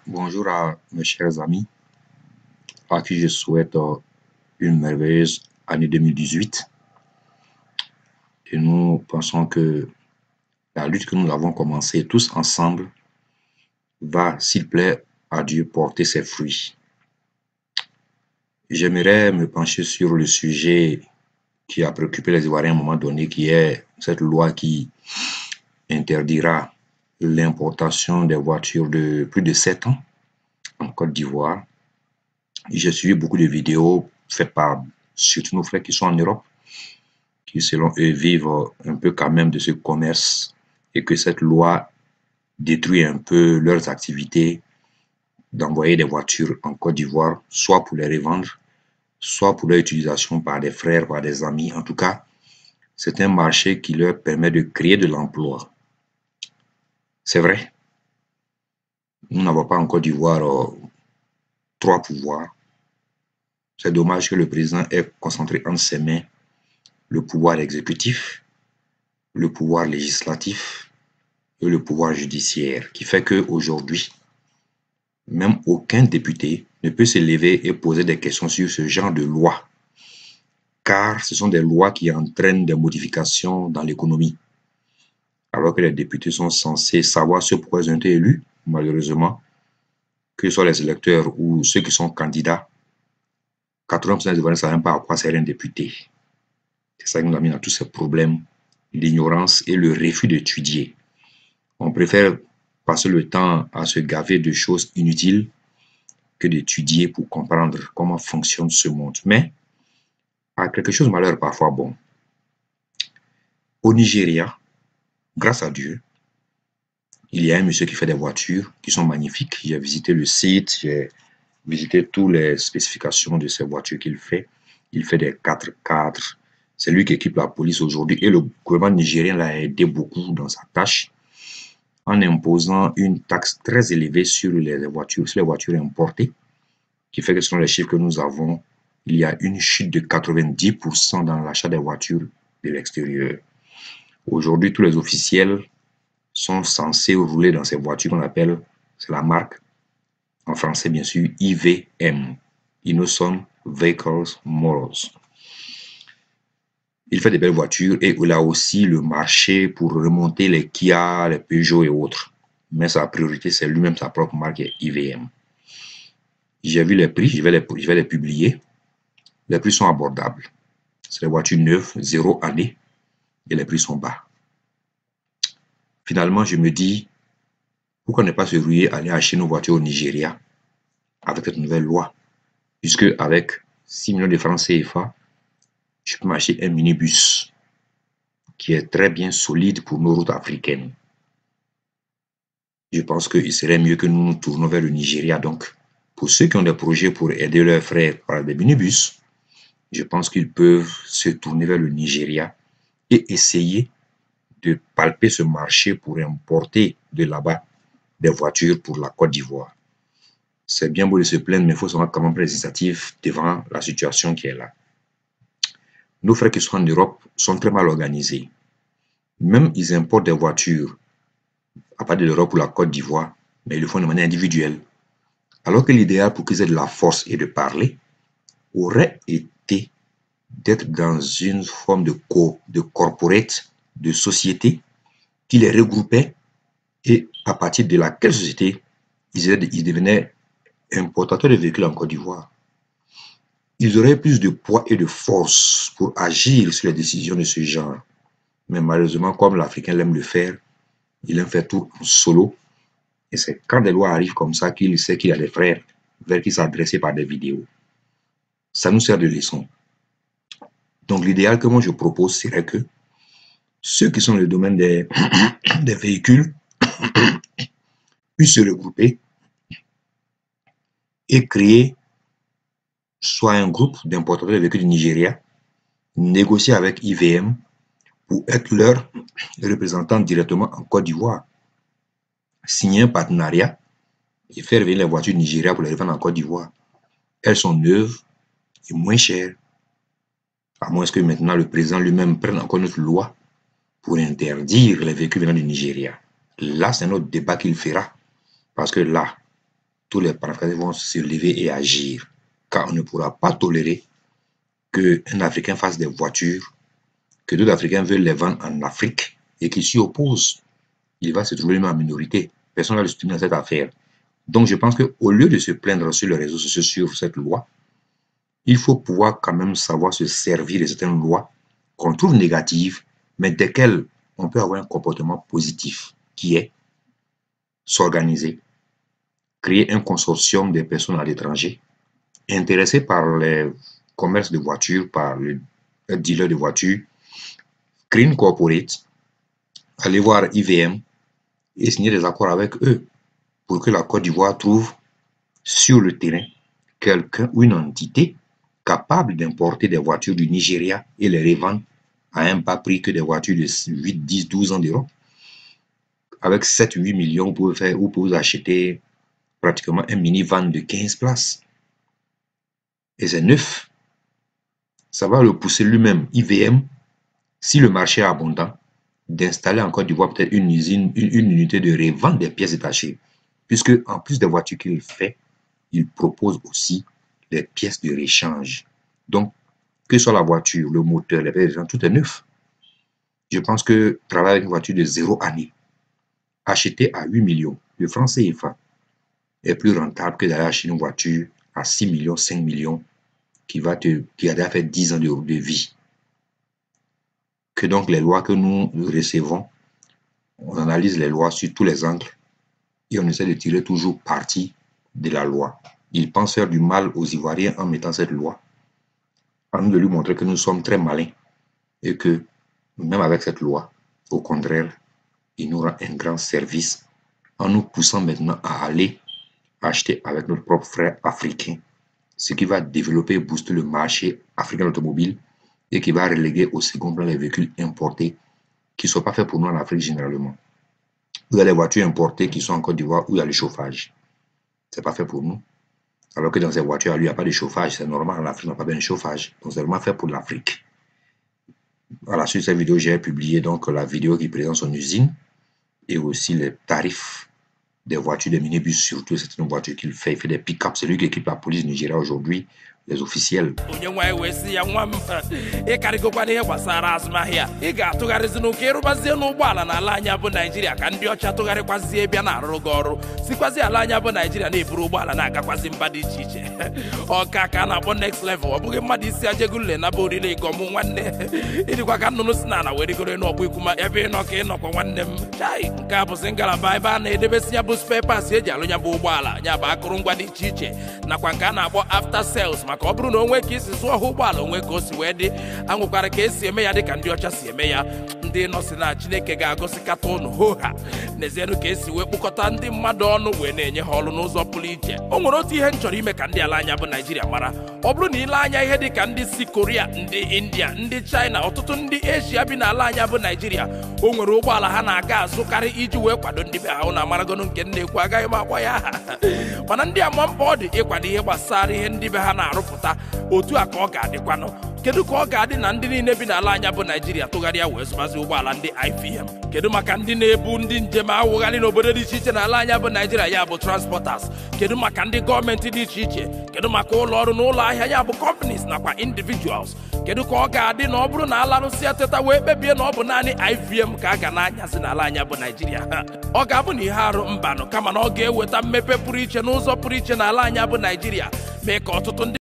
Bonjour à mes chers amis, à qui je souhaite une merveilleuse année 2018. Et nous pensons que la lutte que nous avons commencée tous ensemble va, s'il plaît à Dieu, porter ses fruits. J'aimerais me pencher sur le sujet qui a préoccupé les Ivoiriens à un moment donné, qui est cette loi qui interdira l'importation des voitures de plus de 7 ans en Côte d'Ivoire. J'ai suivi beaucoup de vidéos faites par surtout nos frères qui sont en Europe, qui selon eux vivent un peu quand même de ce commerce et que cette loi détruit un peu leurs activités d'envoyer des voitures en Côte d'Ivoire, soit pour les revendre, soit pour leur utilisation par des frères, par des amis. En tout cas, c'est un marché qui leur permet de créer de l'emploi. C'est vrai, nous n'avons pas en Côte d'Ivoire trois pouvoirs. C'est dommage que le président ait concentré entre ses mains le pouvoir exécutif, le pouvoir législatif et le pouvoir judiciaire, qui fait qu'aujourd'hui, même aucun député ne peut se lever et poser des questions sur ce genre de loi, car ce sont des lois qui entraînent des modifications dans l'économie. Alors que les députés sont censés savoir ce pourquoi ils ont été élus, malheureusement, que ce soit les électeurs ou ceux qui sont candidats, 80% des Ivoiriens ne savent même pas à quoi sert un député. C'est ça qui nous amène à tous ces problèmes, l'ignorance et le refus d'étudier. On préfère passer le temps à se gaver de choses inutiles que d'étudier pour comprendre comment fonctionne ce monde. Mais à quelque chose malheur parfois bon. Au Nigeria, grâce à Dieu, il y a un monsieur qui fait des voitures qui sont magnifiques. J'ai visité le site, j'ai visité toutes les spécifications de ces voitures qu'il fait. Il fait des 4x4. C'est lui qui équipe la police aujourd'hui et le gouvernement nigérien l'a aidé beaucoup dans sa tâche en imposant une taxe très élevée sur les voitures importées, qui fait que selon les chiffres que nous avons, il y a une chute de 90% dans l'achat des voitures de l'extérieur. Aujourd'hui, tous les officiels sont censés rouler dans ces voitures qu'on appelle, c'est la marque, en français bien sûr, IVM, Innocent Vehicles Models. Il fait des belles voitures et il a aussi le marché pour remonter les Kia, les Peugeot et autres. Mais sa priorité, c'est lui-même sa propre marque IVM. J'ai vu les prix, je vais les publier. Les prix sont abordables. C'est des voitures neuves, 0 année, et les prix sont bas. Finalement, je me dis, pourquoi ne pas se ruer à aller acheter nos voitures au Nigeria avec cette nouvelle loi? Puisque avec 6 millions de francs CFA, je peux m'acheter un minibus qui est très bien solide pour nos routes africaines. Je pense qu'il serait mieux que nous nous tournons vers le Nigeria. Donc, pour ceux qui ont des projets pour aider leurs frères par des minibus, je pense qu'ils peuvent se tourner vers le Nigeria et essayer de palper ce marché pour importer de là-bas des voitures pour la Côte d'Ivoire. C'est bien beau de se plaindre, mais il faut se rendre quand même législatif devant la situation qui est là. Nos frères qui sont en Europe sont très mal organisés. Même ils importent des voitures à part de l'Europe ou la Côte d'Ivoire, mais ils le font de manière individuelle. Alors que l'idéal pour qu'ils aient de la force et de parler aurait été d'être dans une forme de corporate, de société qui les regroupait et à partir de laquelle société ils devenaient importateurs de véhicules en Côte d'Ivoire. Ils auraient plus de poids et de force pour agir sur les décisions de ce genre. Mais malheureusement, comme l'Africain aime le faire, il aime faire tout en solo. Et c'est quand des lois arrivent comme ça qu'il sait qu'il y a des frères vers qui s'adresser par des vidéos. Ça nous sert de leçon. Donc l'idéal que moi je propose serait que ceux qui sont dans le domaine des, des véhicules puissent se regrouper et créer soit un groupe d'importateurs de véhicules du Nigeria, négocier avec IVM pour être leur représentant directement en Côte d'Ivoire, signer un partenariat et faire venir les voitures du Nigeria pour les revendre en Côte d'Ivoire. Elles sont neuves et moins chères, à moins que maintenant le président lui-même prenne encore notre loi pour interdire les véhicules venant du Nigeria. Là, c'est un autre débat qu'il fera. Parce que là, tous les panafricains vont se lever et agir. Car on ne pourra pas tolérer qu'un Africain fasse des voitures, que d'autres Africains veulent les vendre en Afrique et qu'ils s'y opposent. Il va se trouver même en minorité. Personne ne va le soutenir dans cette affaire. Donc je pense qu'au lieu de se plaindre sur les réseaux sociaux sur cette loi, il faut pouvoir quand même savoir se servir de certaines lois qu'on trouve négatives, mais desquelles on peut avoir un comportement positif, qui est s'organiser, créer un consortium des personnes à l'étranger, intéressées par les commerces de voitures, par les dealers de voitures, créer une corporate, aller voir IVM et signer des accords avec eux pour que la Côte d'Ivoire trouve sur le terrain quelqu'un ou une entité capable d'importer des voitures du Nigeria et les revendre à un bas prix que des voitures de 8, 10, 12 ans d'Europe. Avec 7, 8 millions, vous pouvez acheter pratiquement un minivan de 15 places. Et c'est neuf. Ça va le pousser lui-même, IVM, si le marché est abondant, d'installer en Côte d'Ivoire peut-être une usine, une unité de revente des pièces détachées. Puisque en plus des voitures qu'il fait, il propose aussi les pièces de réchange. Donc, que ce soit la voiture, le moteur, les pièces de réchange, tout est neuf. Je pense que travailler avec une voiture de 0 année, achetée à 8 millions de francs CFA, est plus rentable que d'aller acheter une voiture à 6 millions, 5 millions, qui a déjà fait 10 ans de vie. Que donc les lois que nous recevons, on analyse les lois sur tous les angles et on essaie de tirer toujours parti de la loi. Il pense faire du mal aux Ivoiriens en mettant cette loi, à nous de lui montrer que nous sommes très malins et que même avec cette loi, au contraire, il nous rend un grand service en nous poussant maintenant à aller acheter avec notre propre frère africain, ce qui va développer et booster le marché africain automobile et qui va reléguer au second plan les véhicules importés qui ne sont pas faits pour nous en Afrique généralement. Il y a des voitures importées qui sont en Côte d'Ivoire où il y a le chauffage. Ce n'est pas fait pour nous. Alors que dans ces voitures, il n'y a pas de chauffage. C'est normal, en Afrique, on n'a pas bien de chauffage. Donc c'est vraiment fait pour l'Afrique. À la suite de cette vidéo, j'ai publié donc la vidéo qui présente son usine et aussi les tarifs des voitures, des minibus, surtout certaines voitures qu'il fait. Il fait des pick-up. C'est lui qui équipe la police nigériane aujourd'hui, les officiels. After sales maka ọ bụrụ na onwe ka isi zụọ ụgbọala onwe ka o si wee dị anwụkwara ka esi eme ya dịka ndị ọcha si eme ya ndị nọsi na Chineke ga-agọsikata ụnụ hoha n'ezienụ ka esi wee kpụkọta ndị mmadụ ọnụ wee na-enye ha ọrụ n'ụzọ pụrụ iche. O nwere otu ihe m chọrọ ime ka ndị ala anya bụ Naijiria mara. Ọ bụrụ na ile anya ihe dịka ndị si Korea, ndị India, ndị China, ọtụtụ ndị Asia bi n'ala anya bụ Naijiria, o nwere ụgbọala ha na-aga azụkarị iji wee kwado ndị be ha na amaragonu nke na-ekwu agaghị m akpọ ya aha mana ndị ama mkpa ọ dị ịkwado ihe gbasara ihe ndị be ha na-arụpụta otu a ka ọ ga-adịkwanụ. Kedu ka ọ ga-adị na ndị niile bi n'ala anya bụ Naijiria tụgharịa wee zụbazi ụgbọala ndị IVM? Kedu maka ndị na-ebu ndị njem awụgharị n'obodo dị iche iche n'ala anya bụ Naijiria ya bụ transporters? Kedu maka ndị gọọmenti dị iche iche? Kedu maka ụlọ ọrụ na ụlọ ahịa ya bụ companies nakwa individuals? Kedu ka ọ ga-adị na ọ bụrụ na alarụsịa teta wee kpebie na ọ bụ naanị IVM ka a ga na-anyazi n'ala anya bụ Naijiria? Ọ ga-abụ na ihe arụ mbanụ kama na ọ ga-eweta mmepe pụrụ iche n'ụzọ pụrụ iche n'ala anya bụ Naijiria, mee ka ọtụtụ ndị